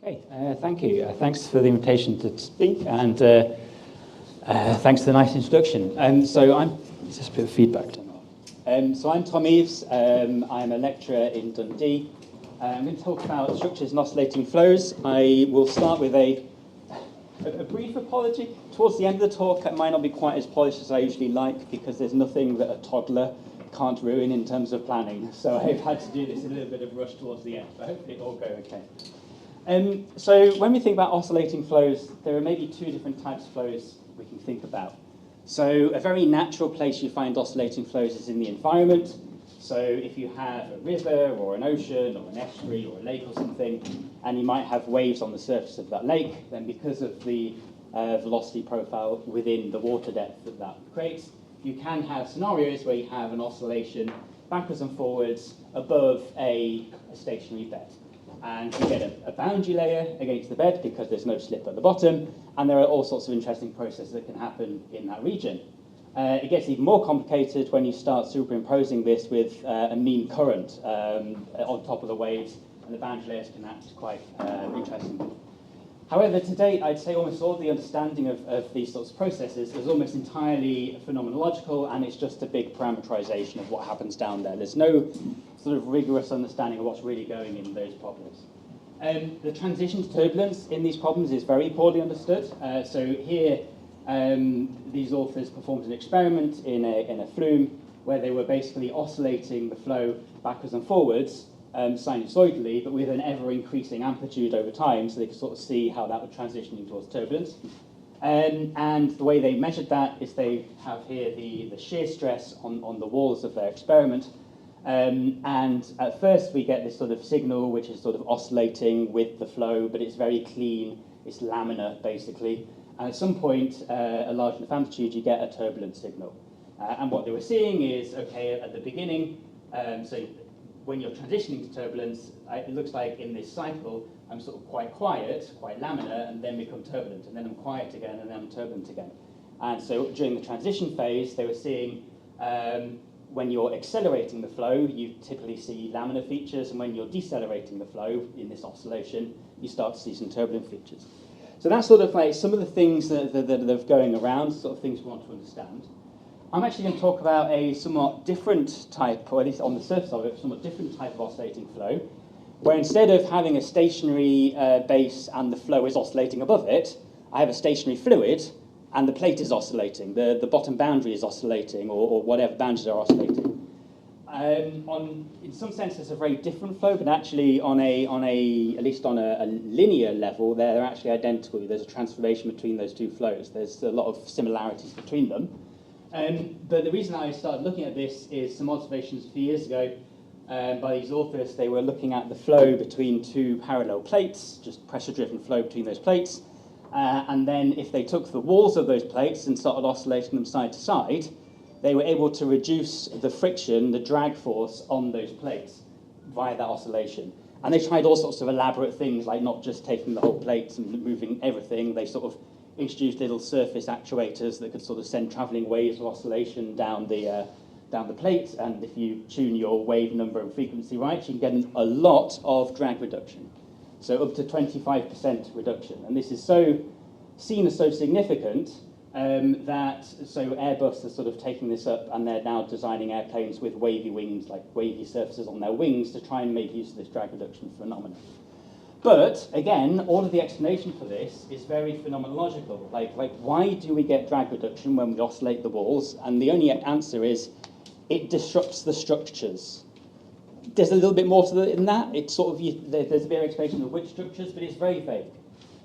Okay, thank you. Thanks for the invitation to speak, and thanks for the nice introduction. So I'm just a bit of feedback. So I'm Tom Eaves. I'm a lecturer in Dundee. I'm going to talk about structures and oscillating flows. I will start with a brief apology. Towards the end of the talk, it might not be quite as polished as I usually like, because there's nothing that a toddler can't ruin in terms of planning. So I've had to do this in a little bit of rush towards the end, but hopefully it'll all go okay. So when we think about oscillating flows, there are maybe two different types of flows we can think about. So a very natural place you find oscillating flows is in the environment. So if you have a river or an ocean or an estuary or a lake or something, and you might have waves on the surface of that lake, then because of the velocity profile within the water depth that creates, you can have scenarios where you have an oscillation backwards and forwards above a stationary bed. And you get a boundary layer against the bed because there's no slip at the bottom, and there are all sorts of interesting processes that can happen in that region. It gets even more complicated when you start superimposing this with a mean current on top of the waves, and the boundary layers can act quite interestingly. However, to date, I'd say almost all the understanding of these sorts of processes is almost entirely phenomenological, and it's just a big parameterization of what happens down there. There's no sort of rigorous understanding of what's really going in those problems. The transition to turbulence in these problems is very poorly understood. So here, these authors performed an experiment in a flume where they were basically oscillating the flow backwards and forwards sinusoidally, but with an ever-increasing amplitude over time, so they could sort of see how that would transition towards turbulence. And the way they measured that is they have here the shear stress on the walls of their experiment. And at first we get this sort of signal which is sort of oscillating with the flow, but it's very clean, it's laminar basically. And at some point, a large enough amplitude, you get a turbulent signal. And what they were seeing is, okay, at the beginning, so when you're transitioning to turbulence, it looks like in this cycle, I'm sort of quite quiet, quite laminar, and then become turbulent, and then I'm quiet again, and then I'm turbulent again. And so during the transition phase, they were seeing when you're accelerating the flow, you typically see laminar features, and when you're decelerating the flow in this oscillation, you start to see some turbulent features. So that's sort of like some of the things that are going around, sort of things we want to understand. I'm actually going to talk about a somewhat different type, or at least on the surface of it, somewhat different type of oscillating flow, where instead of having a stationary base and the flow is oscillating above it, I have a stationary fluid and the plate is oscillating, the bottom boundary is oscillating, or whatever boundaries are oscillating. In some sense, it's a very different flow, but actually at least on a linear level, they're actually identical. There's a transformation between those two flows. There's a lot of similarities between them. But the reason I started looking at this is some observations a few years ago by these authors. They were looking at the flow between two parallel plates, just pressure-driven flow between those plates. And then if they took the walls of those plates and started oscillating them side to side, they were able to reduce the friction, the drag force on those plates via that oscillation. And they tried all sorts of elaborate things, like not just taking the whole plates and moving everything. They sort of introduced little surface actuators that could sort of send travelling waves of oscillation down the plate. And if you tune your wave number and frequency right, you can get a lot of drag reduction. So up to 25% reduction. And this is seen as so significant that Airbus is sort of taking this up, and they're now designing airplanes with wavy wings, like wavy surfaces on their wings, to try and make use of this drag reduction phenomenon. But again, all of the explanation for this is very phenomenological. Like why do we get drag reduction when we oscillate the walls? And the only answer is it disrupts the structures. There's a little bit more to than that. It's sort of there's a bit of explanation of which structures, but it's very vague.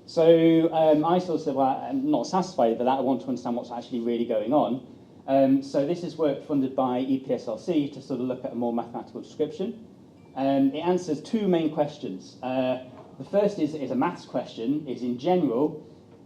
So I sort of said, well, I'm not satisfied with that. I want to understand what's actually really going on. So this is work funded by EPSRC to sort of look at a more mathematical description. It answers two main questions. The first is a maths question, is in general,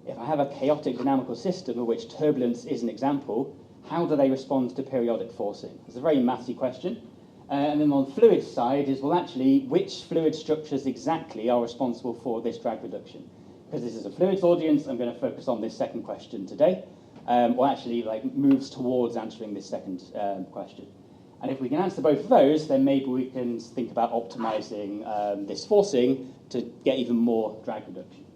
if I have a chaotic dynamical system of which turbulence is an example, how do they respond to periodic forcing? It's a very mathsy question. And then on the fluid side is, well, actually, which fluid structures exactly are responsible for this drag reduction? Because this is a fluids audience, I'm going to focus on this second question today, or actually like moves towards answering this second question. And if we can answer both of those, then maybe we can think about optimizing this forcing to get even more drag reduction.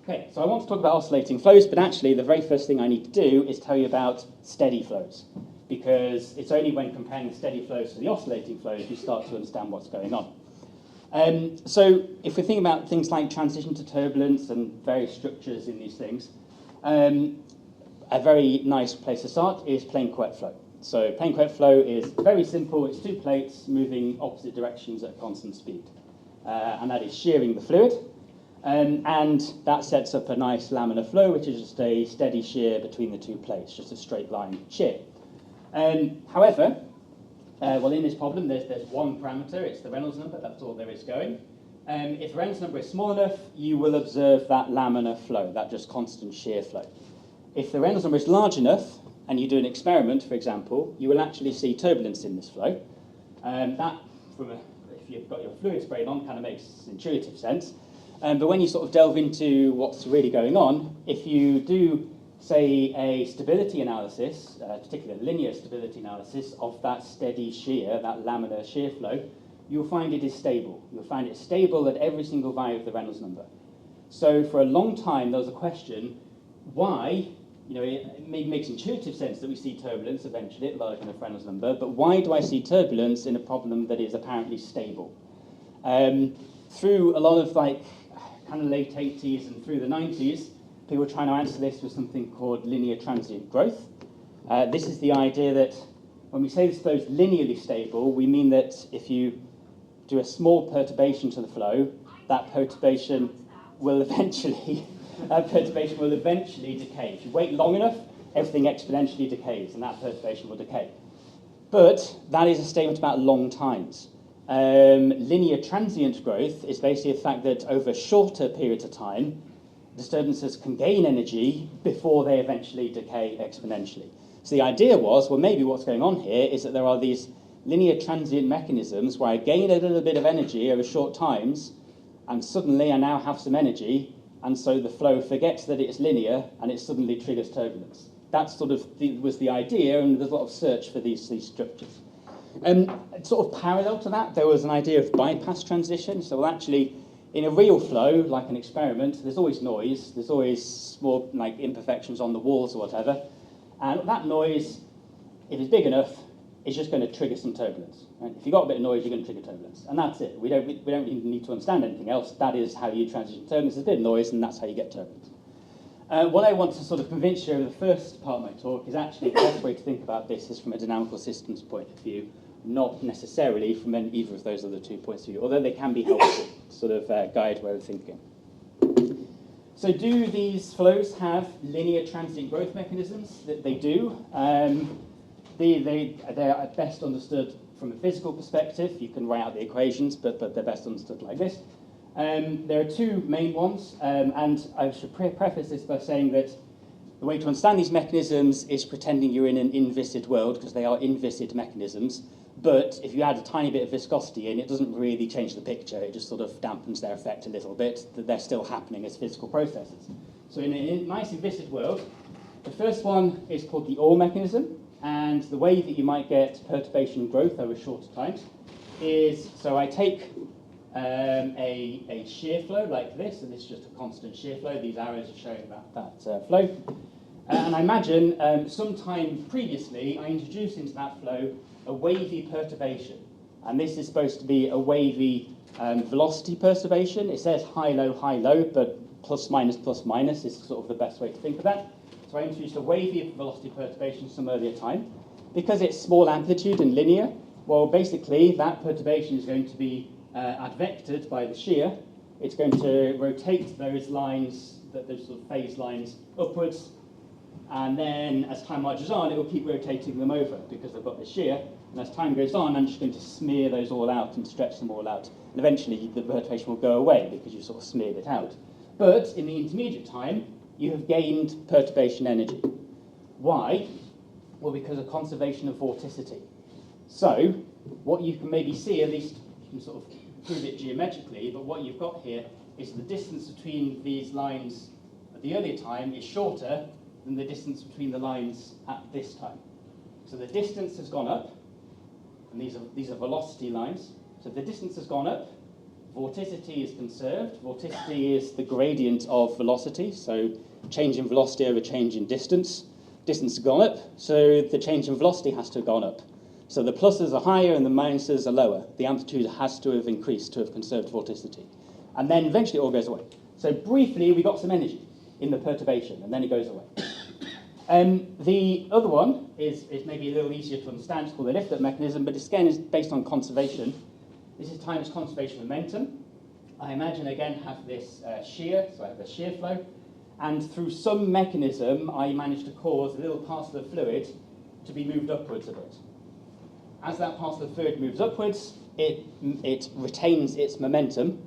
Okay, so I want to talk about oscillating flows, but actually the very first thing I need to do is tell you about steady flows, because it's only when comparing the steady flows to the oscillating flows you start to understand what's going on. So if we think about things like transition to turbulence and various structures in these things, a very nice place to start is plane quet flow. So plane quet flow is very simple. It's two plates moving opposite directions at constant speed. And that is shearing the fluid. And that sets up a nice laminar flow, which is just a steady shear between the two plates, just a straight line shear. However, well, in this problem, there's one parameter. It's the Reynolds number. That's all there is going. If the Reynolds number is small enough, you will observe that laminar flow, that just constant shear flow. If the Reynolds number is large enough, and you do an experiment, for example, you will actually see turbulence in this flow. That, if you've got your fluid sprayed on, kind of makes intuitive sense. But when you sort of delve into what's really going on, if you do, say, a stability analysis, particularly a linear stability analysis of that steady shear, that laminar shear flow, you'll find it is stable. You'll find it stable at every single value of the Reynolds number. So for a long time, there was a question, why, it makes intuitive sense that we see turbulence eventually at large enough Reynolds number, but why do I see turbulence in a problem that is apparently stable? Through a lot of kind of late 80s and through the 90s, people were trying to answer this with something called linear transient growth. This is the idea that when we say this flow is linearly stable, we mean that if you do a small perturbation to the flow, that perturbation will eventually decay. If you wait long enough, everything exponentially decays, and that perturbation will decay. But that is a statement about long times. Linear transient growth is basically the fact that over shorter periods of time, disturbances can gain energy before they eventually decay exponentially. So the idea was, well, maybe what's going on here is that there are these linear transient mechanisms where I gain a little bit of energy over short times, and suddenly I now have some energy, and so the flow forgets that it's linear, and it suddenly triggers turbulence. That was the idea, and there's a lot of search for these structures. Sort of parallel to that, there was an idea of bypass transition. So well, actually, in a real flow, like an experiment, there's always noise. There's always small imperfections on the walls or whatever. And that noise, if it's big enough, is just going to trigger some turbulence. Right? If you've got a bit of noise, you're going to trigger turbulence. And that's it. We don't even need to understand anything else. That is how you transition turbulence. There's a bit of noise, and that's how you get turbulence. What I want to sort of convince you over the first part of my talk is actually the best way to think about this is from a dynamical systems point of view, not necessarily from either of those other 2 points of view, although they can be helpful to sort of guide way of thinking. So do these flows have linear transient growth mechanisms? That they do. They are best understood from a physical perspective. You can write out the equations, but they're best understood like this. There are two main ones, and I should preface this by saying that the way to understand these mechanisms is pretending you're in an inviscid world, because they are inviscid mechanisms. But if you add a tiny bit of viscosity in, it doesn't really change the picture. It just sort of dampens their effect a little bit, that they're still happening as physical processes. So in a nice inviscid world, the first one is called the Orr mechanism. And the way that you might get perturbation growth over shorter times is, so I take a shear flow like this, and this is just a constant shear flow. These arrows are showing that flow. And I imagine sometime previously, I introduced into that flow a wavy perturbation. And this is supposed to be a wavy velocity perturbation. It says high, low, but plus, minus is sort of the best way to think of that. So I introduced a wavy velocity perturbation some earlier time. Because it's small amplitude and linear, well, basically, that perturbation is going to be advectored by the shear. It's going to rotate those lines, those sort of phase lines, upwards. And then as time marches on, it will keep rotating them over because they've got the shear. And as time goes on, I'm just going to smear those all out and stretch them all out. And eventually, the perturbation will go away because you've sort of smeared it out. But in the intermediate time, you have gained perturbation energy. Why? Well, because of conservation of vorticity. So what you can maybe see, at least you can sort of prove it geometrically, but what you've got here is the distance between these lines at the earlier time is shorter than the distance between the lines at this time. So the distance has gone up, and these are velocity lines. So the distance has gone up, vorticity is conserved. Vorticity is the gradient of velocity, so change in velocity over change in distance. Distance has gone up, so the change in velocity has to have gone up. So the pluses are higher and the minuses are lower. The amplitude has to have increased to have conserved vorticity. And then eventually it all goes away. So briefly, we got some energy in the perturbation, and then it goes away. The other one is maybe a little easier to understand. It's called the lift-up mechanism, but again is based on conservation. This is times conservation momentum. I imagine, again, have this shear, so I have a shear flow, and through some mechanism, I managed to cause a little parcel of fluid to be moved upwards a bit. As that parcel of fluid moves upwards, it retains its momentum,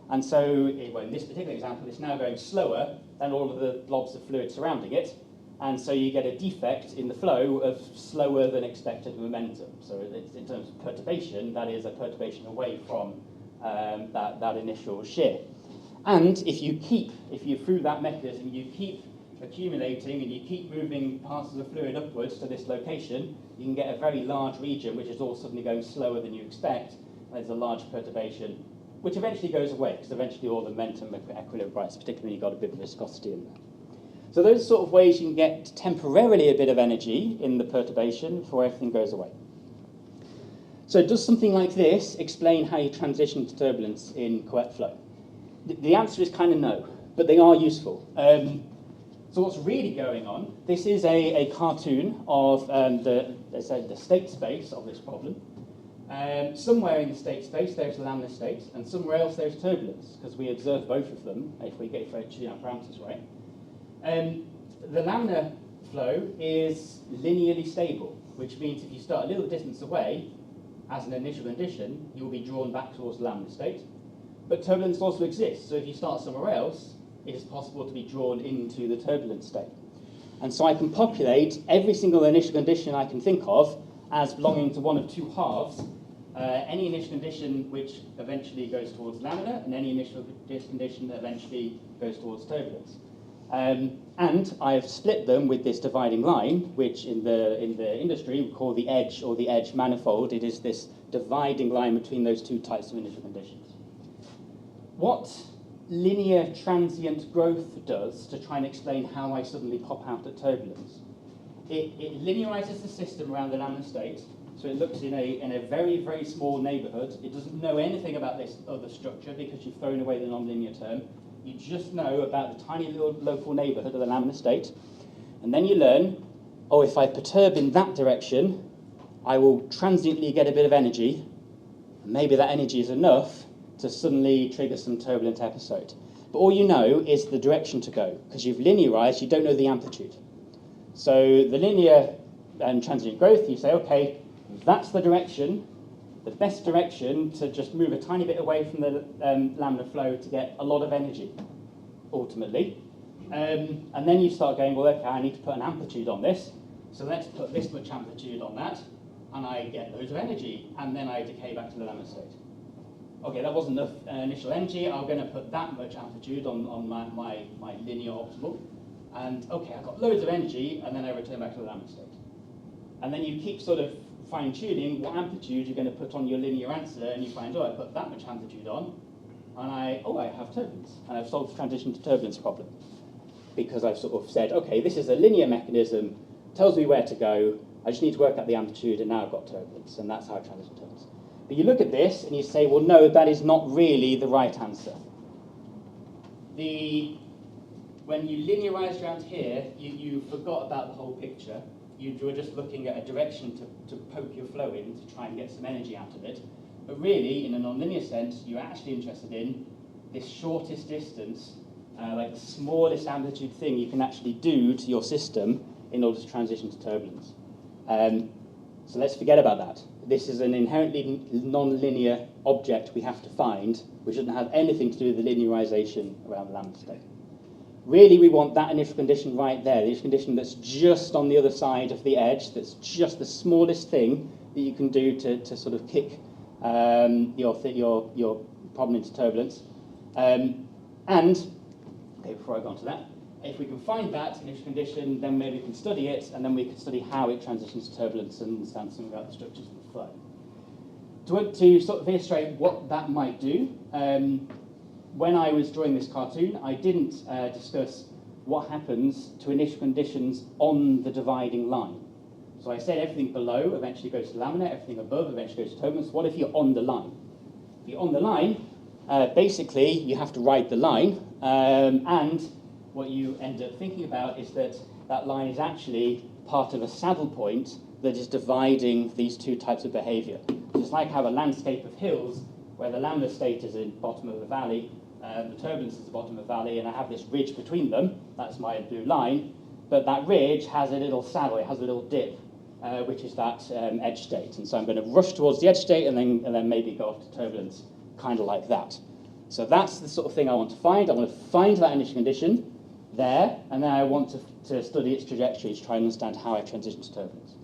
and so, well, in this particular example, it's now going slower than all of the blobs of fluid surrounding it, and so you get a defect in the flow of slower than expected momentum. So it's, in terms of perturbation, that is a perturbation away from that initial shear. And if you through that mechanism, you keep accumulating and you keep moving parcels of fluid upwards to this location, you can get a very large region which is all suddenly going slower than you expect. There's a large perturbation, which eventually goes away, because eventually all the momentum equilibrates, particularly when you've got a bit of viscosity in there. So those are sort of ways you can get temporarily a bit of energy in the perturbation before everything goes away. So does something like this explain how you transition to turbulence in co-wet flow? The answer is kind of no, but they are useful. So what's really going on, this is a cartoon of the state space of this problem. Somewhere in the state space there's the laminar state, and somewhere else there's turbulence, because we observe both of them if we get our parameters right. The laminar flow is linearly stable, which means if you start a little distance away, as an initial condition, you will be drawn back towards the laminar state. But turbulence also exists, so if you start somewhere else, it is possible to be drawn into the turbulent state. And so I can populate every single initial condition I can think of as belonging to one of two halves, any initial condition which eventually goes towards laminar, and any initial condition that eventually goes towards turbulence. And I have split them with this dividing line, which in the industry we call the edge, or the edge manifold. It is this dividing line between those two types of initial conditions. What linear transient growth does to try and explain how I suddenly pop out at turbulence, it linearizes the system around the laminar state, so it looks in a very, very small neighborhood. It doesn't know anything about this other structure because you've thrown away the nonlinear term. You just know about the tiny little local neighborhood of the laminar state, and then you learn, oh, if I perturb in that direction, I will transiently get a bit of energy, and maybe that energy is enough to suddenly trigger some turbulent episode. But all you know is the direction to go, because you've linearized, you don't know the amplitude. So the linear transient growth, you say, okay, that's the direction, the best direction to just move a tiny bit away from the laminar flow to get a lot of energy, ultimately. And then you start going, well, okay, I need to put an amplitude on this, so let's put this much amplitude on that, and I get loads of energy, and then I decay back to the laminar state. Okay, that wasn't enough initial energy. I'm going to put that much amplitude on my linear optimal. And okay, I've got loads of energy, and then I return back to the laminar state. And then you keep sort of fine-tuning what amplitude you're going to put on your linear answer, and you find, oh, I put that much amplitude on, and I have turbulence. And I've solved the transition to turbulence problem. Because I've sort of said, okay, this is a linear mechanism, tells me where to go, I just need to work out the amplitude, and now I've got turbulence. And that's how I transition to turbulence. But you look at this and you say, well, no, that is not really the right answer. When you linearized around here, you forgot about the whole picture. You were just looking at a direction to poke your flow in to try and get some energy out of it. But really, in a nonlinear sense, you're actually interested in this shortest distance, like the smallest amplitude thing you can actually do to your system in order to transition to turbulence. So let's forget about that. This is an inherently non-linear object we have to find, which doesn't have anything to do with the linearization around the laminar state. Really, we want that initial condition right there, the initial condition that's just on the other side of the edge, that's just the smallest thing that you can do to sort of kick your problem into turbulence. Okay, before I go on to that, if we can find that initial condition, then maybe we can study it, and then we can study how it transitions to turbulence and understand something about the structures of the flow. To sort of illustrate what that might do, when I was drawing this cartoon, I didn't discuss what happens to initial conditions on the dividing line. So I said everything below eventually goes to laminar, everything above eventually goes to turbulence. What if you're on the line? If you're on the line, basically you have to ride the line, and what you end up thinking about is that that line is actually part of a saddle point that is dividing these two types of behavior. Just like how a landscape of hills, where the laminar state is in the bottom of the valley, the turbulence is the bottom of the valley, and I have this ridge between them, that's my blue line, but that ridge has a little saddle, it has a little dip, which is that edge state. And so I'm going to rush towards the edge state and then maybe go off to turbulence, kind of like that. So that's the sort of thing I want to find. I want to find that initial condition there, and then I want to study its trajectory to try and understand how I transition to turbulence.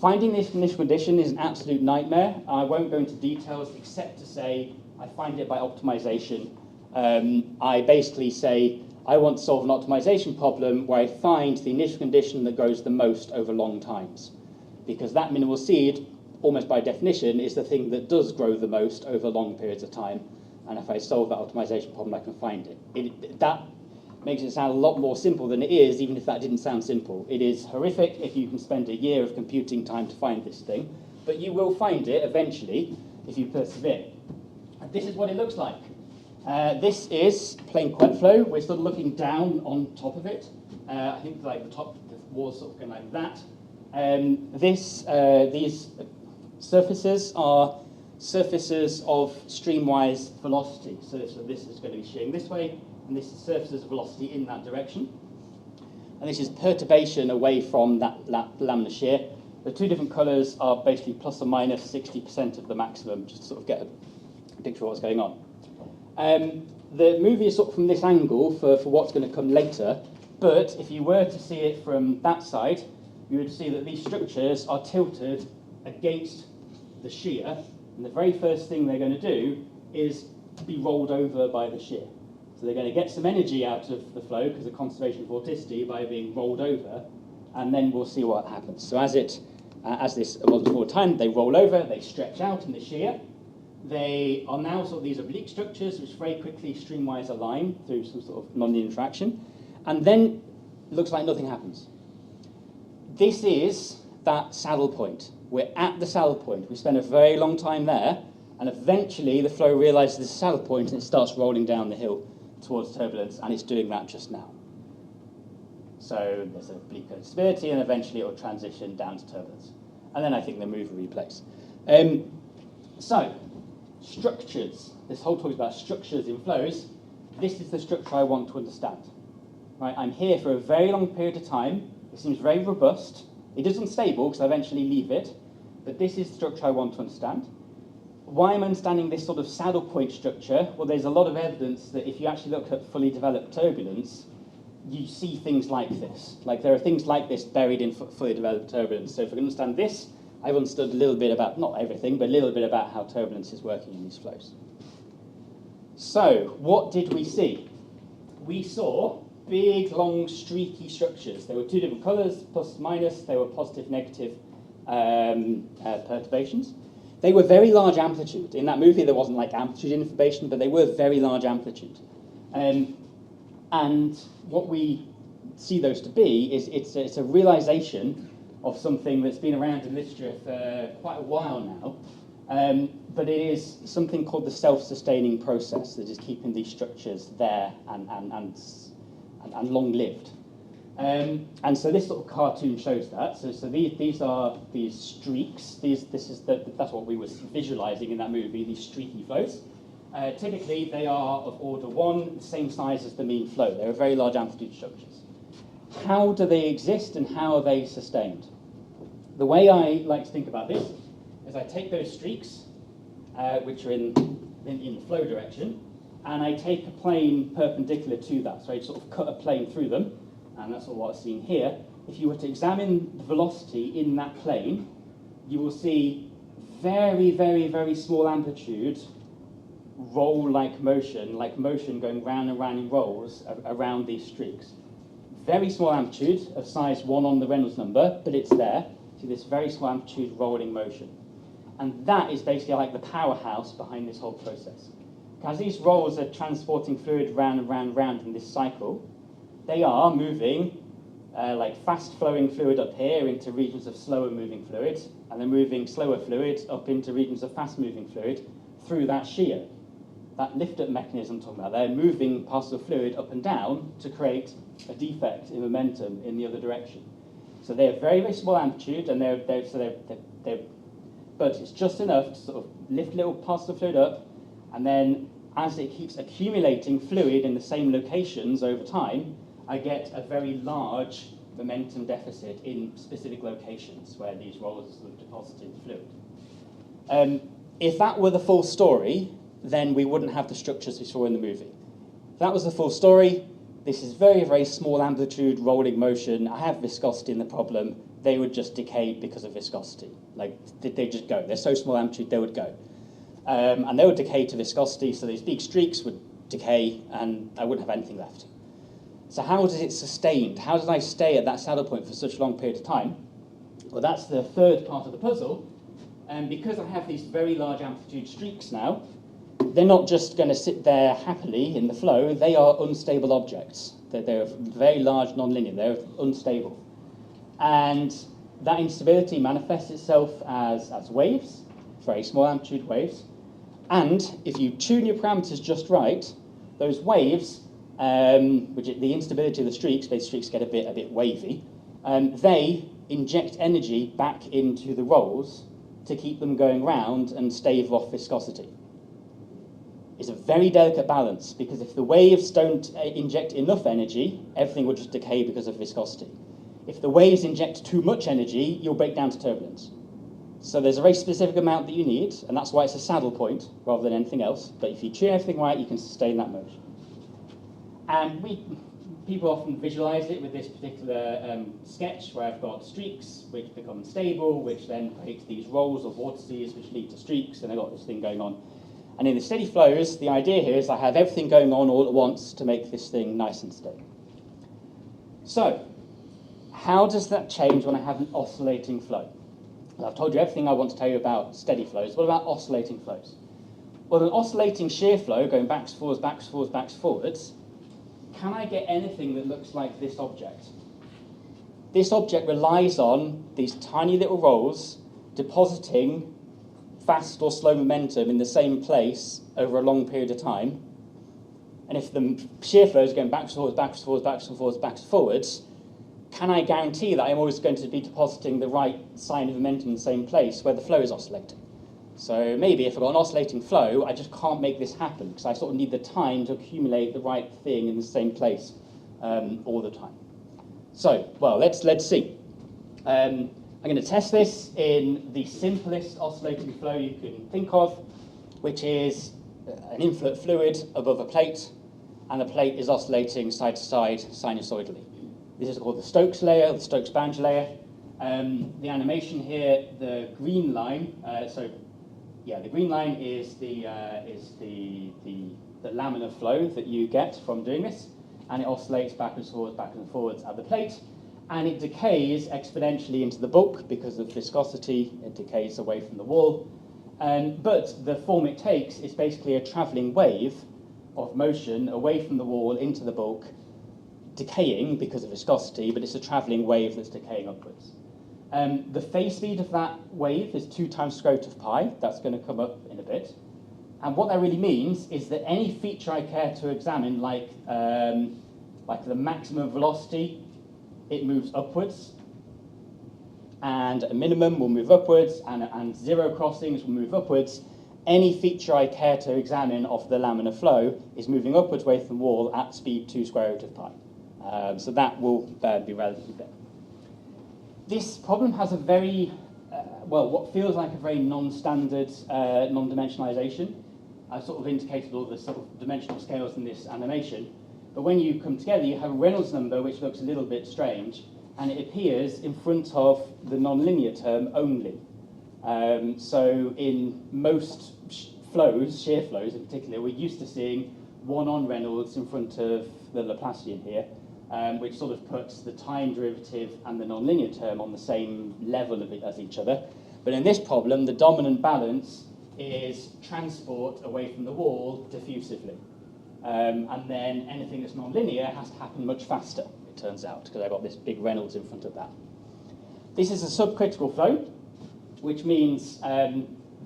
Finding this initial condition is an absolute nightmare. I won't go into details except to say I find it by optimization. I basically say I want to solve an optimization problem where I find the initial condition that grows the most over long times. Because that minimal seed, almost by definition, is the thing that does grow the most over long periods of time. And if I solve that optimization problem, I can find it. That makes it sound a lot more simple than it is, even if that didn't sound simple. It is horrific if you can spend a year of computing time to find this thing, but you will find it eventually if you persevere. And this is what it looks like. This is plane quet flow. We're sort of looking down on top of it. I think like the wall's sort of going like that. These surfaces are surfaces of streamwise velocity. So this is going to be shearing this way, and this is surfaces of velocity in that direction. And this is perturbation away from that laminar shear. The two different colours are basically plus or minus 60% of the maximum, just to sort of get a picture of what's going on. The movie is sort of from this angle for what's going to come later, but if you were to see it from that side, you would see that these structures are tilted against the shear, and the very first thing they're going to do is be rolled over by the shear. So they're going to get some energy out of the flow because of conservation of vorticity by being rolled over, and then we'll see what happens. So as this evolves forward time, they roll over, they stretch out in the shear. They are now sort of these oblique structures which very quickly streamwise align through some sort of nonlinear interaction, and then it looks like nothing happens. This is that saddle point. We're at the saddle point. We spend a very long time there, and eventually the flow realizes the saddle point and it starts rolling down the hill towards turbulence, and it's doing that just now. So there's an oblique stability, and eventually it will transition down to turbulence. And then I think the move will replace. So, structures. This whole talk is about structures in flows. This is the structure I want to understand. Right? I'm here for a very long period of time. It seems very robust. It is unstable because I eventually leave it, but this is the structure I want to understand. Why am I understanding this sort of saddle point structure? Well, there's a lot of evidence that if you actually look at fully developed turbulence, you see things like this. Like there are things like this buried in fully developed turbulence. So if I can understand this, I've understood a little bit about, not everything, but a little bit about how turbulence is working in these flows. So, what did we see? We saw big, long, streaky structures. There were two different colours, plus, minus. They were positive, negative perturbations. They were very large amplitude. In that movie, there wasn't like amplitude information, but they were very large amplitude. And what we see those to be is it's a realization of something that's been around in literature for quite a while now, but it is something called the self-sustaining process that is keeping these structures there and long-lived. And so this sort of cartoon shows that. So these are these streaks. That's what we were visualizing in that movie, these streaky flows. Typically, they are of order 1, the same size as the mean flow. They're very large amplitude structures. How do they exist and how are they sustained? The way I like to think about this is I take those streaks, which are in the flow direction, and I take a plane perpendicular to that. So I sort of cut a plane through them, and that's what's seen here. If you were to examine the velocity in that plane, you will see very, very, very small amplitude roll-like motion going round and round in rolls around these streaks. Very small amplitude of size 1 on the Reynolds number, but it's there. See this very small amplitude rolling motion. And that is basically like the powerhouse behind this whole process. As these rolls are transporting fluid round and round and round in this cycle, they are moving like fast-flowing fluid up here into regions of slower-moving fluid, and then moving slower fluid up into regions of fast-moving fluid through that shear. That lift-up mechanism I'm talking about, they're moving particles of fluid up and down to create a defect in momentum in the other direction. So they're very, very small amplitude, and but it's just enough to sort of lift little particles of fluid up, and then as it keeps accumulating fluid in the same locations over time, I get a very large momentum deficit in specific locations where these rolls are sort of depositing fluid. If that were the full story, then we wouldn't have the structures we saw in the movie. If that was the full story, this is very, very small amplitude rolling motion. I have viscosity in the problem. They would just decay because of viscosity. Like, they just go. They're so small amplitude, they would go. And they would decay to viscosity, so these big streaks would decay, and I wouldn't have anything left. So how does it sustain? How did I stay at that saddle point for such a long period of time? Well, that's the third part of the puzzle. And because I have these very large amplitude streaks now, they're not just going to sit there happily in the flow. They are unstable objects. They're very large, nonlinear. They're unstable. And that instability manifests itself as waves, very small amplitude waves. And if you tune your parameters just right, those waves, the instability of the streaks, these streaks get a bit wavy, they inject energy back into the rolls to keep them going round and stave off viscosity. It's a very delicate balance, because if the waves don't inject enough energy, everything will just decay because of viscosity. If the waves inject too much energy, you'll break down to turbulence. So there's a very specific amount that you need, and that's why it's a saddle point rather than anything else. But if you tune everything right, you can sustain that motion. And people often visualize it with this particular sketch where I've got streaks which become unstable, which then create these rolls or vortices which lead to streaks, and I've got this thing going on. And in the steady flows, the idea here is I have everything going on all at once to make this thing nice and steady. So, how does that change when I have an oscillating flow? Well, I've told you everything I want to tell you about steady flows. What about oscillating flows? Well, an oscillating shear flow, going backs, forwards, backs, forwards, backs, forwards, can I get anything that looks like this object? This object relies on these tiny little rolls depositing fast or slow momentum in the same place over a long period of time. And if the shear flow is going backwards, forwards, backwards, forwards, backwards, forwards, backwards, forwards, can I guarantee that I'm always going to be depositing the right sign of momentum in the same place where the flow is oscillating? So maybe if I've got an oscillating flow, I just can't make this happen because I sort of need the time to accumulate the right thing in the same place all the time. So, well, let's see. I'm going to test this in the simplest oscillating flow you can think of, which is an inflow fluid above a plate, and the plate is oscillating side to side sinusoidally. This is called the Stokes layer, the Stokes boundary layer. The animation here, the green line, the green line is the laminar flow that you get from doing this, and it oscillates backwards, forwards at the plate, and it decays exponentially into the bulk because of viscosity. It decays away from the wall, but the form it takes is basically a travelling wave of motion away from the wall into the bulk, decaying because of viscosity, but it's a travelling wave that's decaying upwards. The phase speed of that wave is 2 times square root of pi. That's going to come up in a bit. And what that really means is that any feature I care to examine, like the maximum velocity, it moves upwards. And a minimum will move upwards, and zero crossings will move upwards. Any feature I care to examine of the laminar flow is moving upwards away from the wall at speed 2 square root of pi. So that will be relatively big. This problem has a very, what feels like a very non-standard non-dimensionalization. I've sort of indicated all the sort of dimensional scales in this animation. But when you come together, you have a Reynolds number which looks a little bit strange, and it appears in front of the nonlinear term only. So in most flows, shear flows in particular, we're used to seeing 1 on Reynolds in front of the Laplacian here, which sort of puts the time derivative and the nonlinear term on the same level of it as each other. But in this problem, the dominant balance is transport away from the wall diffusively. And then anything that's nonlinear has to happen much faster, it turns out, because I've got this big Reynolds in front of that. This is a subcritical flow, which means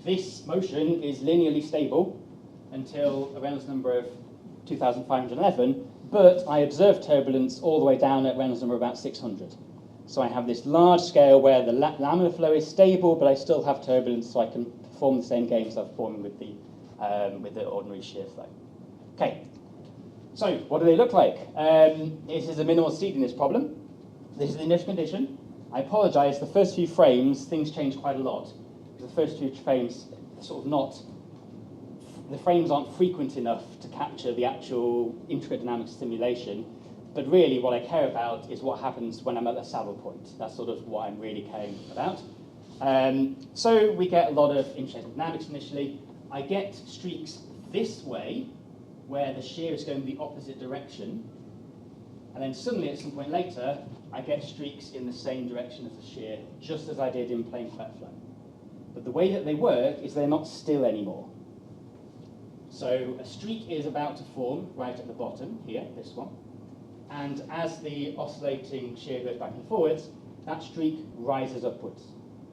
this motion is linearly stable until a Reynolds number of 2,511, but I observe turbulence all the way down at Reynolds number about 600. So I have this large scale where the laminar flow is stable, but I still have turbulence, so I can perform the same game as I'm performing with the ordinary shear flow. Okay, so what do they look like? This is a minimal steepiness problem. This is the initial condition. I apologise, the first few frames, things change quite a lot. The first few frames are sort of not, the frames aren't frequent enough to capture the actual intricate dynamics of simulation, but really what I care about is what happens when I'm at the saddle point. That's sort of what I'm really caring about. So we get a lot of interesting dynamics initially. I get streaks this way, where the shear is going the opposite direction, and then suddenly at some point later, I get streaks in the same direction as the shear, just as I did in plane flat flow. But the way that they work is they're not still anymore. So a streak is about to form right at the bottom, here, this one. And as the oscillating shear goes back and forwards, that streak rises upwards.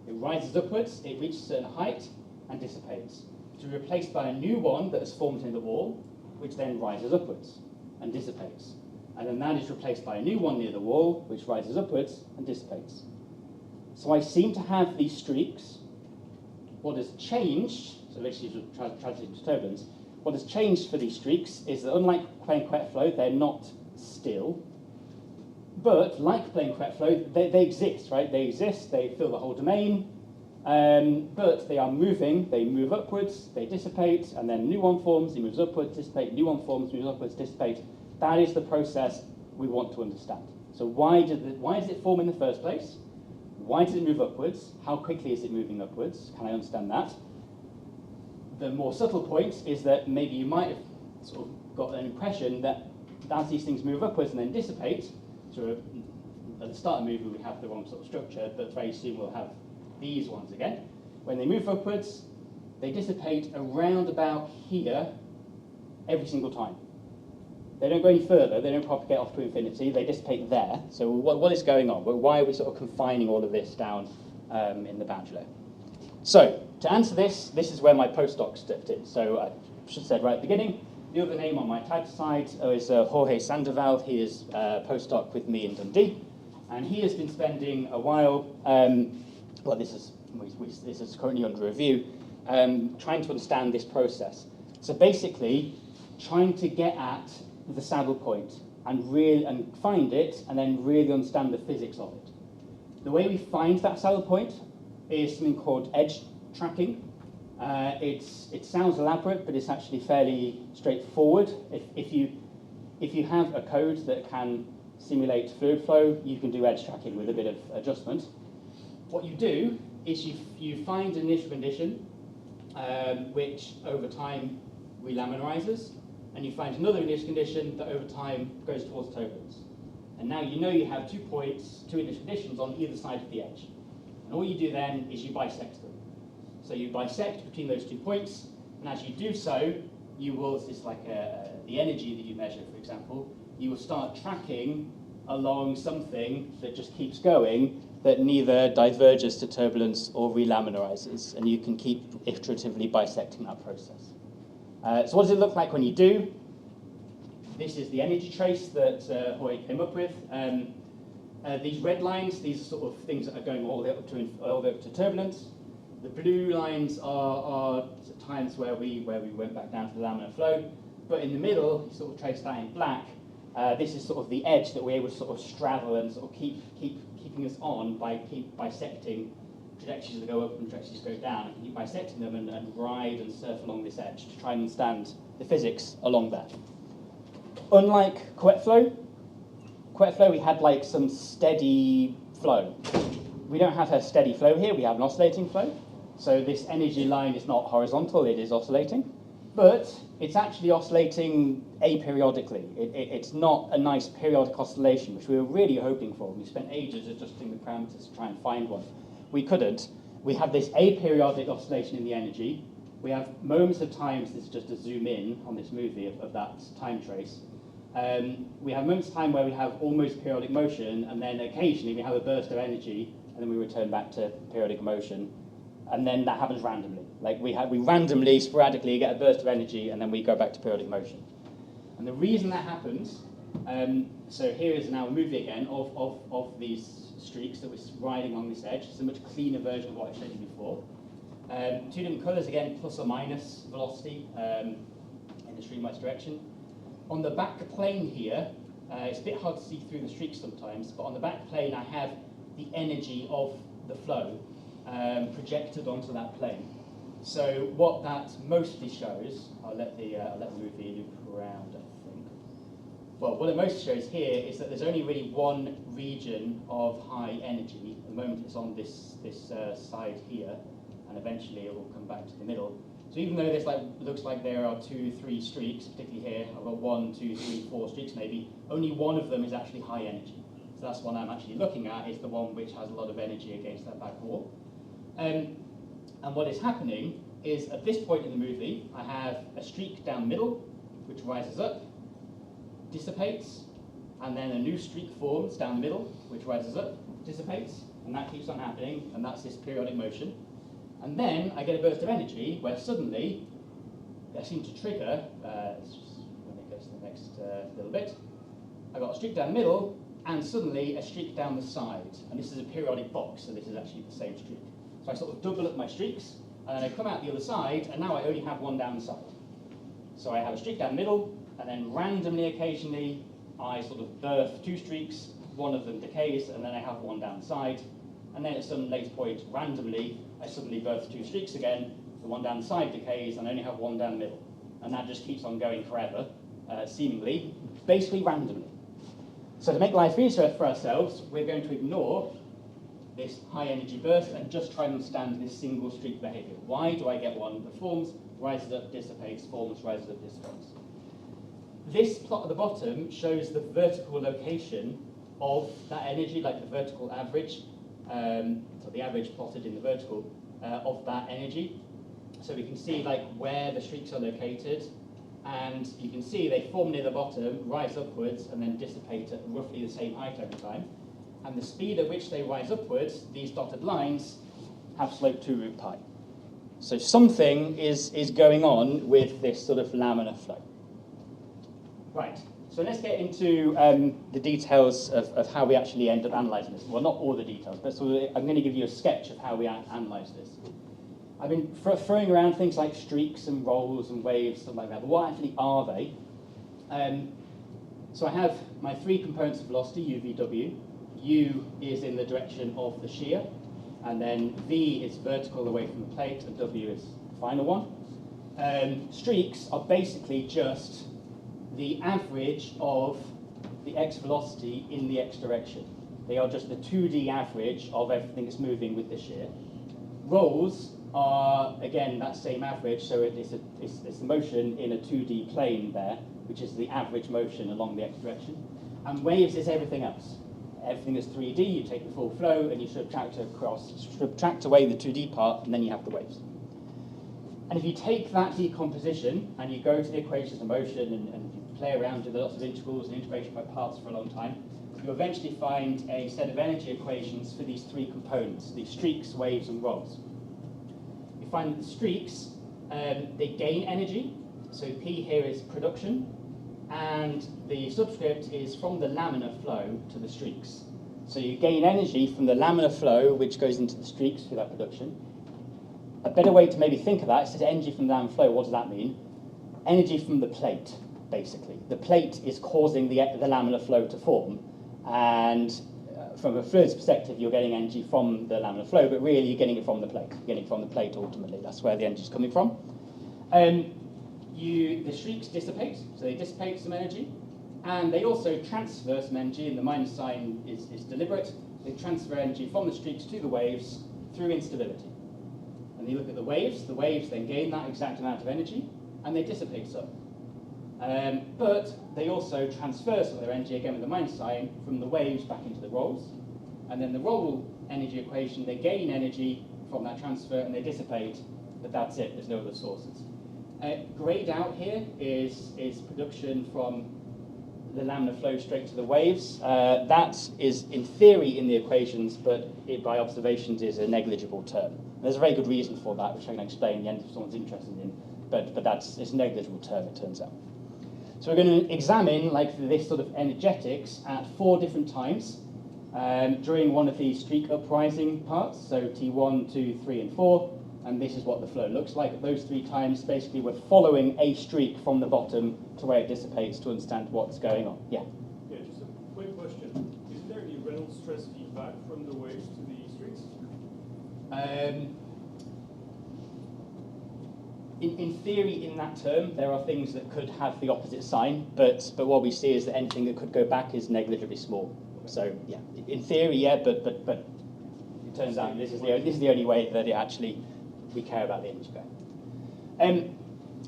It rises upwards, it reaches a certain height, and dissipates. To be replaced by a new one that has formed in the wall, which then rises upwards and dissipates. And then that is replaced by a new one near the wall, which rises upwards and dissipates. So I seem to have these streaks. What has changed, so basically transiting to turbulence, what has changed for these streaks is that unlike plane wet flow, they're not still. But like plane wet flow, they exist, right? They exist, they fill the whole domain, but they are moving, they move upwards, they dissipate, and then a new one forms, it moves upwards, dissipate, new one forms, moves upwards, dissipate. That is the process we want to understand. So why does it form in the first place? Why does it move upwards? How quickly is it moving upwards? Can I understand that? The more subtle point is that maybe you might have sort of got an impression that as these things move upwards and then dissipate, so at the start of the movement we have the wrong sort of structure, but very soon we'll have these ones again. When they move upwards, they dissipate around about here every single time. They don't go any further, they don't propagate off to infinity, they dissipate there. So what is going on? Well, why are we sort of confining all of this down in the boundary layer? So, to answer this, this is where my postdoc stepped in. So I should have said right at the beginning, the other name on my tag side is Jorge Sandoval. He is a postdoc with me in Dundee. And he has been spending a while, well, this is currently under review, trying to understand this process. So basically, trying to get at the saddle point and find it, and then really understand the physics of it. The way we find that saddle point is something called edge tracking. It sounds elaborate, but it's actually fairly straightforward. If you have a code that can simulate fluid flow, you can do edge tracking with a bit of adjustment. What you do is you find an initial condition which over time relaminarizes, and you find another initial condition that over time goes towards turbulence. And now you know you have 2 points, 2 initial conditions on either side of the edge. And all you do then is you bisect them. So you bisect between those 2 points, and as you do so, you will, it's like the energy that you measure, for example, you will start tracking along something that just keeps going, that neither diverges to turbulence or relaminarizes, and you can keep iteratively bisecting that process. So what does it look like when you do? This is the energy trace that Hoy came up with. These red lines, these are sort of things that are going all the way up to turbulence. The blue lines are times where we went back down to the laminar flow. But in the middle, you sort of trace that in black. This is sort of the edge that we're able to sort of straddle and sort of keeping us on by bisecting trajectories that go up and trajectories that go down, and keep bisecting them and ride and surf along this edge to try and understand the physics along there. Unlike wet flow we had like some steady flow. We don't have a steady flow here, we have an oscillating flow. So this energy line is not horizontal, it is oscillating. But it's actually oscillating aperiodically. It's not a nice periodic oscillation, which we were really hoping for. We spent ages adjusting the parameters to try and find one. We couldn't. we have this aperiodic oscillation in the energy. We have moments of time, so this is just a zoom in on this movie of that time trace. We have moments of time where we have almost periodic motion, and then occasionally we have a burst of energy, and then we return back to periodic motion, and then that happens randomly. Like we randomly, sporadically get a burst of energy, and then we go back to periodic motion. And the reason that happens, so here is now a movie again of these streaks that we're riding on this edge. It's a much cleaner version of what I showed you before. Two different colours again, plus or minus velocity in the streamwise direction. On the back plane here, it's a bit hard to see through the streaks sometimes, but on the back plane I have the energy of the flow projected onto that plane. So what that mostly shows, I'll let the movie loop around, I think. Well, what it mostly shows here is that there's only really one region of high energy. At the moment it's on this side here, and eventually it will come back to the middle. So even though this looks like there are 2, 3 streaks, particularly here, I've got 1, 2, 3, 4 streaks maybe, only one of them is actually high energy. So that's one I'm actually looking at, is the one which has a lot of energy against that back wall. And what is happening is at this point in the movie, I have a streak down the middle, which rises up, dissipates, and then a new streak forms down the middle, which rises up, dissipates, and that keeps on happening, and that's this periodic motion. And then I get a burst of energy where suddenly I seem to trigger, when it goes to the next little bit, I got a streak down the middle and suddenly a streak down the side. And this is a periodic box, so this is actually the same streak. So I sort of double up my streaks and then I come out the other side and now I only have one down the side. So I have a streak down the middle and then randomly occasionally I sort of birth 2 streaks, one of them decays and then I have one down the side. And then at some later point, randomly, I suddenly birth 2 streaks again, the one down the side decays, and I only have one down the middle. And that just keeps on going forever, seemingly, basically randomly. So to make life easier for ourselves, we're going to ignore this high energy burst and just try and understand this single streak behavior. Why do I get one that forms, rises up, dissipates, forms, rises up, dissipates? This plot at the bottom shows the vertical location of that energy, like the vertical average. So the average plotted in the vertical of that energy. So we can see like where the streaks are located, and you can see they form near the bottom, rise upwards, and then dissipate at roughly the same height every time. And the speed at which they rise upwards, these dotted lines, have slope 2 root pi. So something is going on with this sort of laminar flow. Right. So let's get into the details of how we actually end up analysing this. Well, not all the details, but I'm going to give you a sketch of how we analyse this. I've been throwing around things like streaks and rolls and waves, stuff like that, but what actually are they? So I have my 3 components of velocity, u, v, w. U is in the direction of the shear, and then v is vertical away from the plate, and w is the final one. Streaks are basically just the average of the x velocity in the x direction. They are just the 2D average of everything that's moving with the shear. Rolls are, again, that same average, so it's the motion in a 2D plane there, which is the average motion along the x direction. And waves is everything else. Everything that's 3D, you take the full flow and you subtract away the 2D part, and then you have the waves. And if you take that decomposition and you go to the equations of motion and you play around with lots of integrals and integration by parts for a long time, you eventually find a set of energy equations for these 3 components, these streaks, waves, and rolls. You find that the streaks, they gain energy, so P here is production, and the subscript is from the laminar flow to the streaks. So you gain energy from the laminar flow, which goes into the streaks through that production. A better way to maybe think of that is energy from the laminar flow. What does that mean? Energy from the plate, basically. The plate is causing the laminar flow to form, and from a fluid's perspective, you're getting energy from the laminar flow, but really you're getting it from the plate. You're getting it from the plate ultimately. That's where the energy is coming from. The streaks dissipate, so they dissipate some energy, and they also transfer some energy, and the minus sign is deliberate. They transfer energy from the streaks to the waves through instability. And you look at the waves then gain that exact amount of energy, and they dissipate some. But they also transfer some of their energy, again with the minus sign, from the waves back into the rolls. And then the roll energy equation, they gain energy from that transfer and they dissipate, but that's it, there's no other sources. Grayed out here is production from the laminar flow straight to the waves. That is in theory in the equations, but it by observations is a negligible term. And there's a very good reason for that, which I can explain in the end if someone's interested in, but it's a negligible term, it turns out. So we're going to examine this sort of energetics at 4 different times during one of these streak uprising parts, so T1, 2, 3, and 4, and this is what the flow looks like at those 3 times. Basically, we're following a streak from the bottom to where it dissipates to understand what's going on. Yeah? Yeah, just a quick question. Is there any Reynolds stress feedback from the waves to the streaks? In theory, in that term, there are things that could have the opposite sign, but what we see is that anything that could go back is negligibly small. So yeah, in theory, yeah, but it turns out this is the only way that we care about the energy going.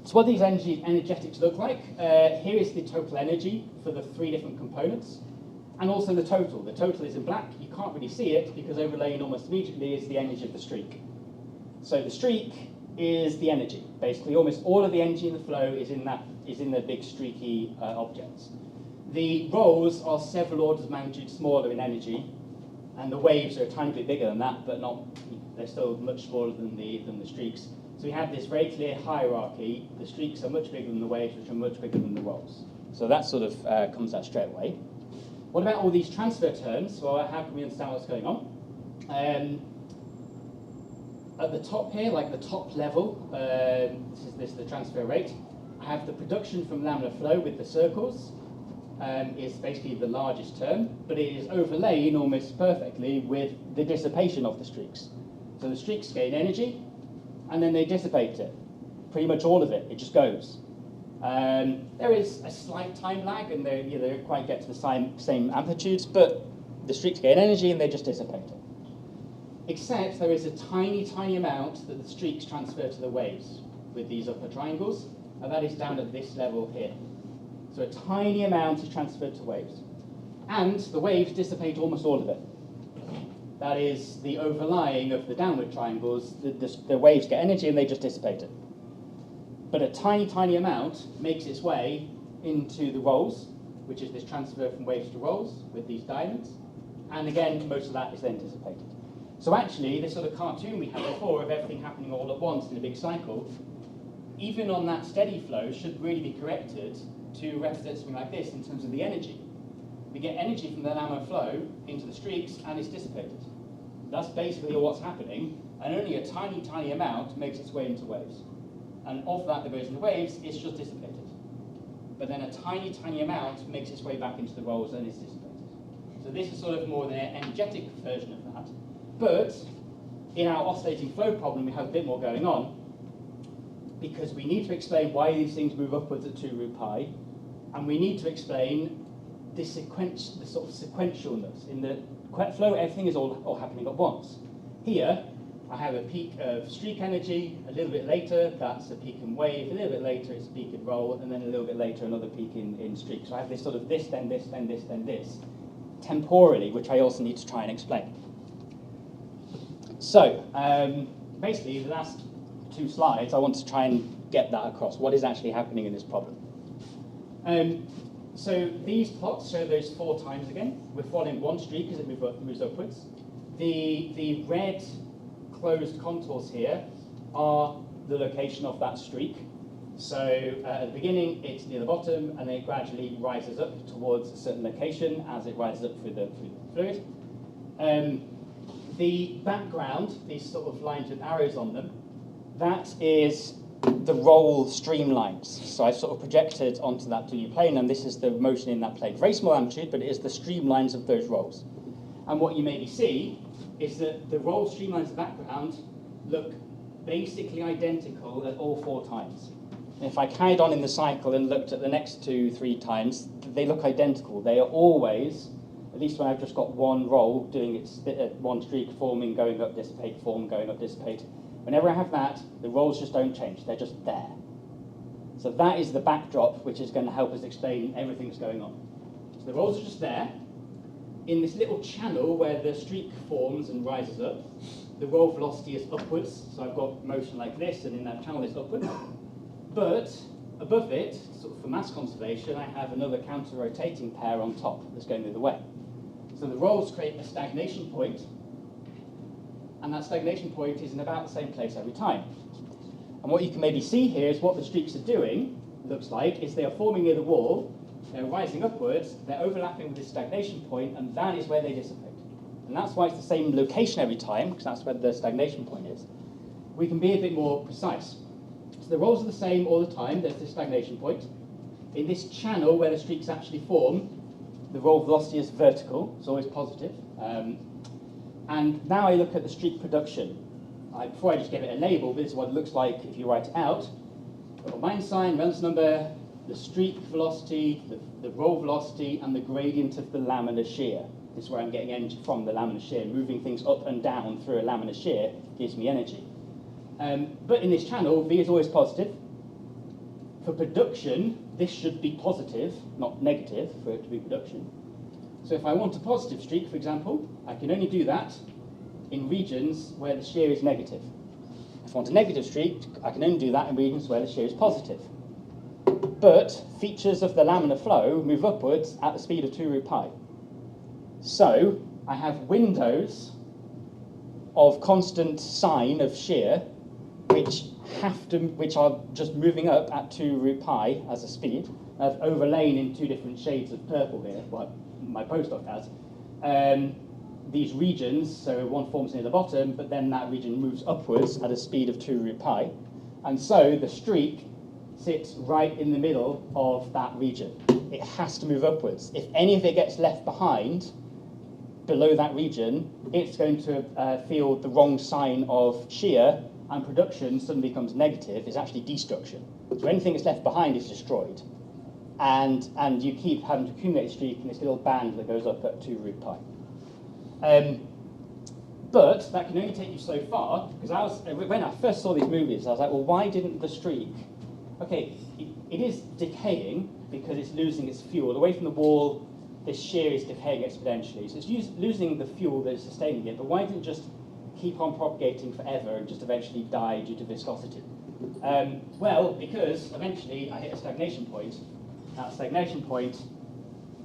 So what these energetics look like, here is the total energy for the 3 different components, and also the total. The total is in black. You can't really see it because overlaying almost immediately is the energy of the streak. So the streak is the energy. Basically, almost all of the energy in the flow is in the big streaky objects. The rolls are several orders of magnitude smaller in energy, and the waves are a tiny bit bigger than that, but they're still much smaller than the streaks. So we have this very clear hierarchy. The streaks are much bigger than the waves, which are much bigger than the rolls. So that sort of comes out straight away. What about all these transfer terms? Well, how can we understand what's going on? At the top here, like the top level, this is the transfer rate. I have the production from laminar flow with the circles. Is basically the largest term, but it is overlain almost perfectly with the dissipation of the streaks. So the streaks gain energy, and then they dissipate it. Pretty much all of it, it just goes. There is a slight time lag, and they don't quite get to the same amplitudes, but the streaks gain energy and they just dissipate it. Except there is a tiny, tiny amount that the streaks transfer to the waves with these upper triangles, and that is down at this level here. So a tiny amount is transferred to waves. And the waves dissipate almost all of it. That is the overlying of the downward triangles. The waves get energy and they just dissipate it. But a tiny, tiny amount makes its way into the rolls, which is this transfer from waves to rolls with these diamonds. And again, most of that is then dissipated. So actually, this sort of cartoon we had before of everything happening all at once in a big cycle, even on that steady flow, should really be corrected to represent something like this in terms of the energy. We get energy from the laminar flow into the streaks and it's dissipated. That's basically what's happening, and only a tiny, tiny amount makes its way into waves. And of that goes into waves, it's just dissipated. But then a tiny, tiny amount makes its way back into the rolls and it's dissipated. So this is sort of more the energetic version of that. But in our oscillating flow problem, we have a bit more going on, because we need to explain why these things move upwards at 2 root pi, and we need to explain the sort of sequentialness. In the flow, everything is all happening at once. Here, I have a peak of streak energy, a little bit later, that's a peak in wave, a little bit later, it's a peak in roll, and then a little bit later, another peak in streak. So I have this sort of this, then this, then this, then this, temporally, which I also need to try and explain. So, basically, the last 2 slides, I want to try and get that across. What is actually happening in this problem? So these plots show those 4 times again. We're following one streak as it moves upwards. The red closed contours here are the location of that streak. So at the beginning, it's near the bottom, and then it gradually rises up towards a certain location as it rises up through the fluid. The background, these sort of lines with arrows on them, that is the roll streamlines. So I've sort of projected onto that 2D plane, and this is the motion in that plane. Very small amplitude, but it is the streamlines of those rolls. And what you maybe see is that the roll streamlines in the background look basically identical at all 4 times. And if I carried on in the cycle and looked at the next 2, 3 times, they look identical. They are always, at least when I've just got one roll doing its one streak, forming, going up, dissipate, form, going up, dissipate. Whenever I have that, the rolls just don't change. They're just there. So that is the backdrop, which is going to help us explain everything that's going on. So the rolls are just there. in this little channel where the streak forms and rises up, the roll velocity is upwards, so I've got motion like this, and in that channel it's upwards. But above it, sort of for mass conservation, I have another counter-rotating pair on top that's going the other way. So the rolls create a stagnation point, and that stagnation point is in about the same place every time. And what you can maybe see here is what the streaks are doing, looks like, is they are forming near the wall, they're rising upwards, they're overlapping with this stagnation point, and that is where they dissipate. And that's why it's the same location every time, because that's where the stagnation point is. We can be a bit more precise. So the rolls are the same all the time. There's this stagnation point. In this channel where the streaks actually form, the roll velocity is vertical, it's always positive. And now I look at the streak production. Before I just gave it a label, this is what it looks like if you write it out. Got line sign, Reynolds number, the streak velocity, the roll velocity, and the gradient of the laminar shear. This is where I'm getting energy from the laminar shear. Moving things up and down through a laminar shear gives me energy. But in this channel, V is always positive. For production, this should be positive, not negative, for it to be production. So if I want a positive streak, for example, I can only do that in regions where the shear is negative. If I want a negative streak, I can only do that in regions where the shear is positive. But features of the laminar flow move upwards at the speed of 2 root pi. So I have windows of constant sine of shear which are just moving up at 2 root pi as a speed. I've overlain in 2 different shades of purple here, what my postdoc has. These regions, so one forms near the bottom, but then that region moves upwards at a speed of 2 root pi. And so the streak sits right in the middle of that region. It has to move upwards. If any of it gets left behind, below that region, it's going to feel the wrong sign of shear, and production suddenly becomes negative. It's actually destruction. So anything that's left behind is destroyed. And you keep having to accumulate streak in this little band that goes up at 2 root pi. But that can only take you so far, because when I first saw these movies, I was like, well, why didn't the streak... Okay, it is decaying because it's losing its fuel. Away from the wall, this shear is decaying exponentially. So it's losing the fuel that is sustaining it. But why didn't it just keep on propagating forever and just eventually die due to viscosity? Well, because eventually I hit a stagnation point. At a stagnation point,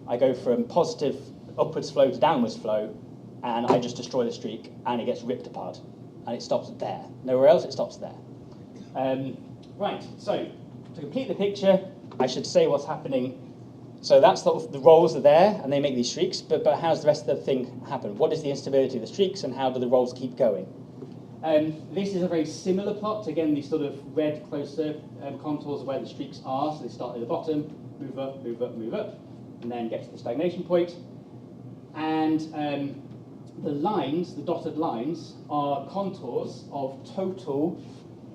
I go from positive upwards flow to downwards flow, and I just destroy the streak, and it gets ripped apart. And it stops there. Nowhere else, it stops there. Right, so to complete the picture, I should say what's happening. So that's the rolls are there, and they make these streaks, but how does the rest of the thing happen? What is the instability of the streaks, and how do the rolls keep going? This is a very similar plot. Again, these sort of red closer contours of where the streaks are. So they start at the bottom, move up, move up, move up, and then get to the stagnation point. And the lines, the dotted lines, are contours of total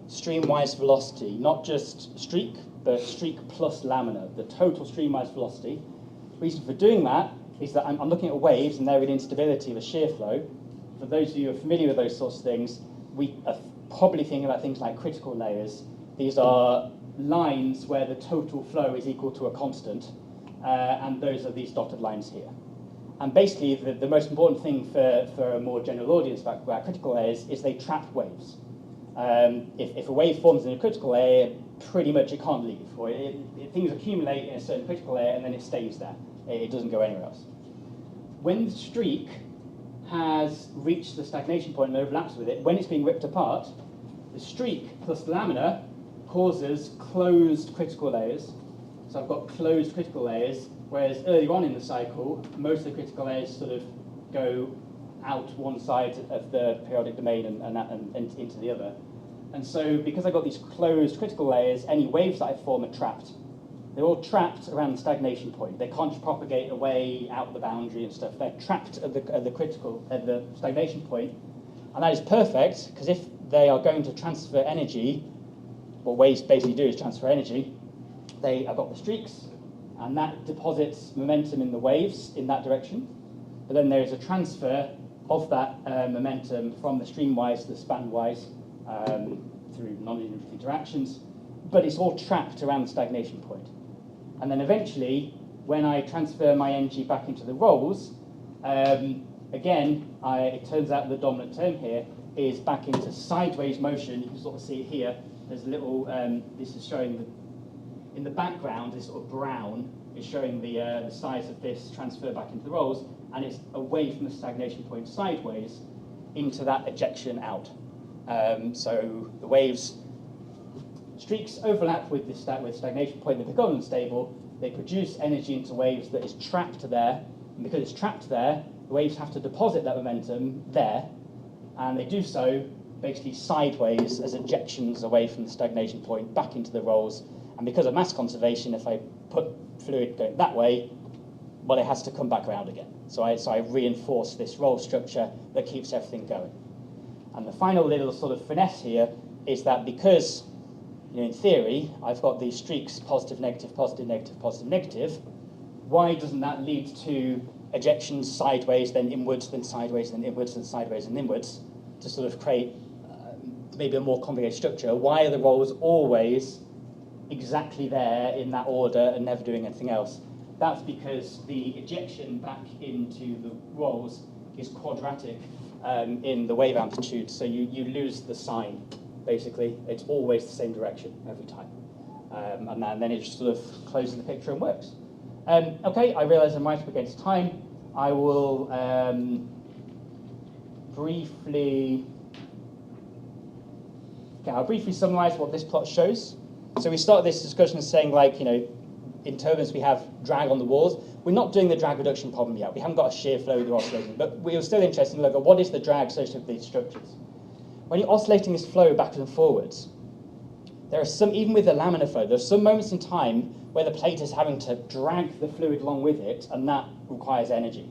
streamwise velocity, not just streak, but streak plus laminar, the total streamwise velocity. The reason for doing that is that I'm looking at waves and they're in instability of a shear flow. For those of you who are familiar with those sorts of things, we are probably thinking about things like critical layers. These are lines where the total flow is equal to a constant, and those are these dotted lines here. And basically, the most important thing for a more general audience about critical layers is they trap waves. If a wave forms in a critical layer, pretty much it can't leave. Or things accumulate in a certain critical layer and then it stays there. It doesn't go anywhere else. When the streak has reached the stagnation point and overlaps with it, when it's being ripped apart, the streak plus the laminar causes closed critical layers. So I've got closed critical layers, whereas earlier on in the cycle, most of the critical layers sort of go out one side of the periodic domain and into the other. And so because I've got these closed critical layers, any waves that I form are trapped. They're all trapped around the stagnation point. They can't just propagate away out the boundary and stuff. They're trapped at the stagnation point. And that is perfect, because if they are going to transfer energy, what waves basically do is transfer energy. I've got the streaks, and that deposits momentum in the waves in that direction. But then there is a transfer of that momentum from the streamwise to the spanwise through nonlinear interactions, but it's all trapped around the stagnation point. And then eventually, when I transfer my energy back into the rolls, Again, it turns out the dominant term here is back into sideways motion. You can sort of see it here. There's a little, this is showing, in the background, this sort of brown is showing the size of this transfer back into the rolls, and it's away from the stagnation point sideways into that ejection out. So the waves, streaks overlap with this with stagnation point, they become unstable, they produce energy into waves that is trapped there, and because it's trapped there, the waves have to deposit that momentum there, and they do so basically sideways as ejections away from the stagnation point back into the rolls. And because of mass conservation, if I put fluid going that way, well, it has to come back around again. So I reinforce this roll structure that keeps everything going. And the final little sort of finesse here is that because, in theory, I've got these streaks, positive, negative, positive, negative, positive, negative, why doesn't that lead to ejections sideways, then inwards, then sideways, then inwards, then sideways, and inwards, to sort of create maybe a more complicated structure? Why are the rolls always exactly there in that order and never doing anything else? That's because the ejection back into the rolls is quadratic in the wave amplitude, so you lose the sign, basically. It's always the same direction every time. And then it just sort of closes the picture and works. Okay, I realise I'm right up against time. I will I'll briefly summarise what this plot shows. So we started this discussion saying, like, in turbulence we have drag on the walls. We're not doing the drag reduction problem yet. We haven't got a shear flow with oscillating, but we are still interested in looking at what is the drag associated with these structures. When you're oscillating this flow backwards and forwards, there are some, even with the laminar flow, there are some moments in time where the plate is having to drag the fluid along with it, and that requires energy.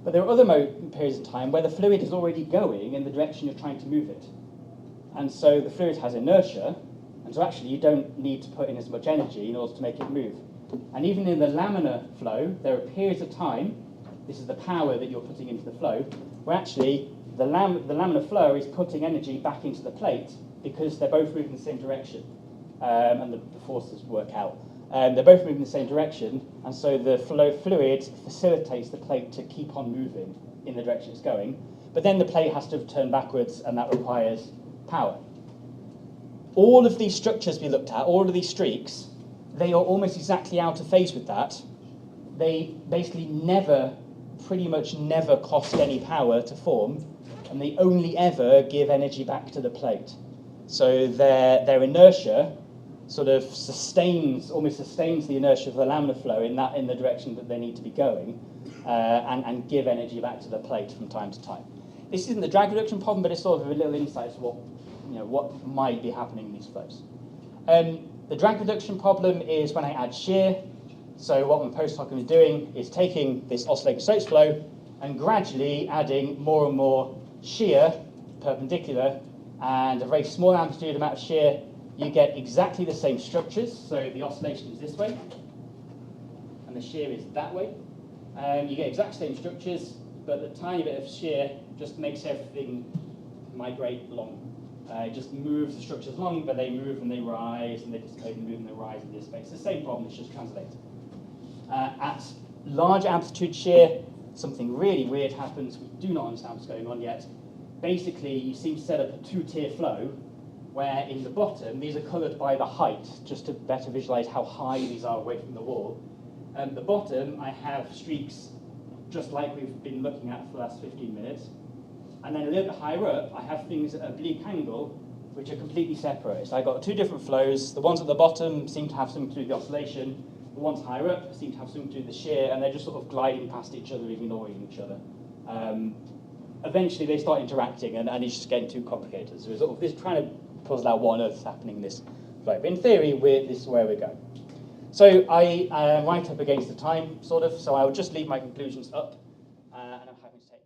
But there are other periods of time where the fluid is already going in the direction you're trying to move it. And so the fluid has inertia, and so actually you don't need to put in as much energy in order to make it move. And even in the laminar flow, there are periods of time, this is the power that you're putting into the flow, where actually the laminar flow is putting energy back into the plate because they're both moving in the same direction, and the forces work out. They're both moving in the same direction, and so the fluid facilitates the plate to keep on moving in the direction it's going. But then the plate has to turn backwards, and that requires power. All of these structures we looked at, all of these streaks, they are almost exactly out of phase with that. They basically pretty much never cost any power to form, and they only ever give energy back to the plate. So their inertia sort of almost sustains the inertia of the laminar flow in the direction that they need to be going, and give energy back to the plate from time to time. This isn't the drag reduction problem, but it's sort of a little insight to what might be happening in these flows. The drag reduction problem is when I add shear. So what my postdoc is doing is taking this oscillating Stokes flow and gradually adding more and more shear, perpendicular, and a very small amplitude amount of shear. You get exactly the same structures. So the oscillation is this way, and the shear is that way. You get exact same structures, but the tiny bit of shear just makes everything migrate along. It just moves the structures along, but they move and they rise, and they dissipate and move and they rise in this space. The same problem, it's just translated. At large amplitude shear, something really weird happens. We do not understand what's going on yet. Basically, you seem to set up a two-tier flow, where in the bottom, these are coloured by the height, just to better visualise how high these are away from the wall. At the bottom, I have streaks just like we've been looking at for the last 15 minutes. And then a little bit higher up, I have things at an oblique angle, which are completely separate. So I've got two different flows. The ones at the bottom seem to have something to do with the oscillation. The ones higher up seem to have something to do with the shear, and they're just sort of gliding past each other, ignoring each other. Eventually, they start interacting, and it's just getting too complicated. So we're sort of this trying to puzzle out what on earth is happening in this flow. But in theory, this is where we're going. So I am right up against the time, sort of, so I'll just leave my conclusions up, and I'm happy to take